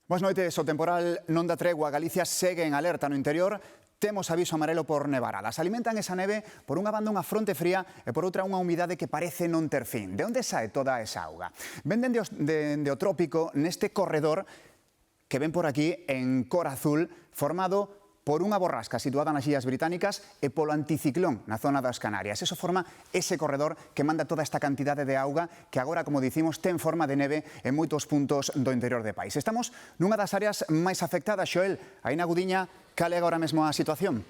Boas noites, o temporal non dá tregua. Galicia segue en alerta no interior. Temos aviso amarelo por nevaradas. Alimentan esa neve por unha banda unha fronte fría e por outra unha humidade que parece non ter fin. De onde sae toda esa auga? Ven dende o trópico neste corredor que ven por aquí en cor azul, formado por unha borrasca situada nas Illas Británicas e polo anticiclón na zona das Canarias. Eso forma ese corredor que manda toda esta cantidade de auga que agora, como dicimos, ten forma de neve en moitos puntos do interior do país. Estamos nunha das áreas máis afectadas, Xoel. Aí na Gudiña, cal é agora mesmo a situación?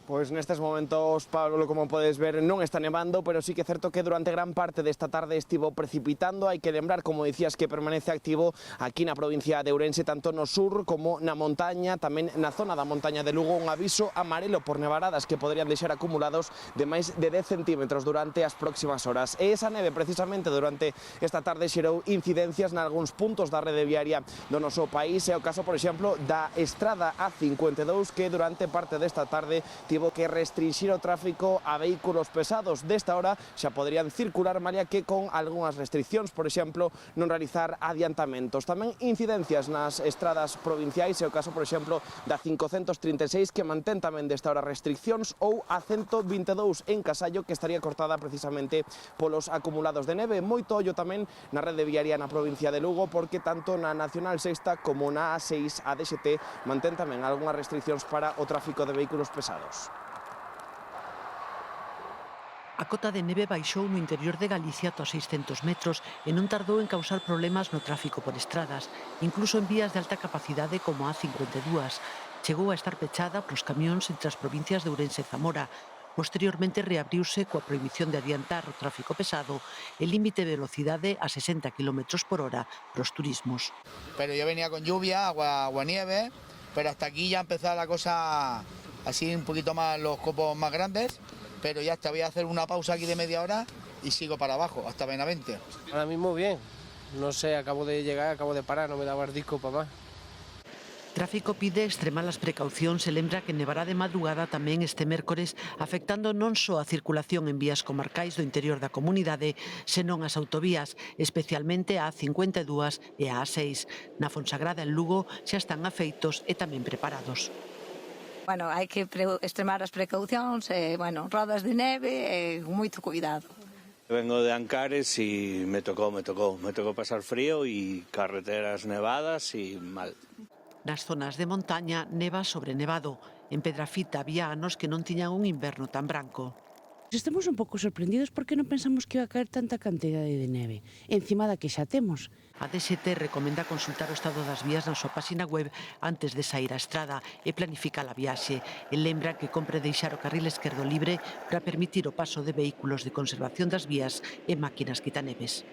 Pois nestes momentos, Pablo, como podes ver, non está nevando, pero sí que é certo que durante gran parte desta tarde estivo precipitando. Hai que lembrar, como dicías, que permanece activo aquí na provincia de Ourense, tanto no sur como na montaña, tamén na zona da montaña de Lugo, un aviso amarelo por nevaradas que poderían deixar acumulados de máis de 10 centímetros durante as próximas horas. E esa neve, precisamente, durante esta tarde xerou incidencias nalgúns puntos da rede viaria do noso país. É o caso, por exemplo, da estrada A52, que durante parte desta tarde tivo que restringir o tráfico a vehículos pesados. Desta hora xa poderían circular, malia que con algunhas restriccións, por exemplo, non realizar adiantamentos. Tamén incidencias nas estradas provinciais, é o caso, por exemplo, da 536, que mantén tamén desta hora restriccións, ou a 122 en Casallo, que estaría cortada precisamente polos acumulados de neve. Moito ollo tamén na rede viaria na provincia de Lugo, porque tanto na Nacional Sexta como na A6 a DST mantén tamén algunhas restriccións para o tráfico de vehículos pesados. A cota de neve baixou no interior de Galicia ata 600 metros e non tardou en causar problemas no tráfico por estradas, incluso en vías de alta capacidade como a A52. Chegou a estar pechada pros camións entre as provincias de Ourense e Zamora. Posteriormente reabriuse coa prohibición de adiantar o tráfico pesado e límite de velocidade a 60 km por hora pros turismos. Pero yo venía con lluvia, agua nieve, pero hasta aquí ya empezó la cosa así un poquito más, los copos más grandes. Pero ya está, voy a hacer una pausa aquí de media hora y sigo para abajo, hasta Benavente. Ahora mismo bien, no sé, acabo de llegar, acabo de parar, no me daba el disco para más. Tráfico pide extremar as precaucións e lembra que nevará de madrugada tamén este mércores, afectando non só a circulación en vías comarcais do interior da comunidade, senón as autovías, especialmente a A52 e a A6. Na Fonsagrada, en Lugo, xa están afeitos e tamén preparados. Bueno, hai que extremar as precaucións, rodas de neve e moito cuidado. Vengo de Ancares y me tocó pasar frío y carreteras nevadas y mal. Nas zonas de montaña, neva sobre nevado. En Pedrafita había anos que non tiñan un inverno tan branco. Estamos un pouco sorprendidos porque non pensamos que iba a caer tanta cantidade de neve, encima da que xa temos. A DST recomenda consultar o estado das vías na súa páxina web antes de sair á estrada e planificar a viaxe. E lembra que compre deixar o carril esquerdo libre para permitir o paso de vehículos de conservación das vías e máquinas quitaneves.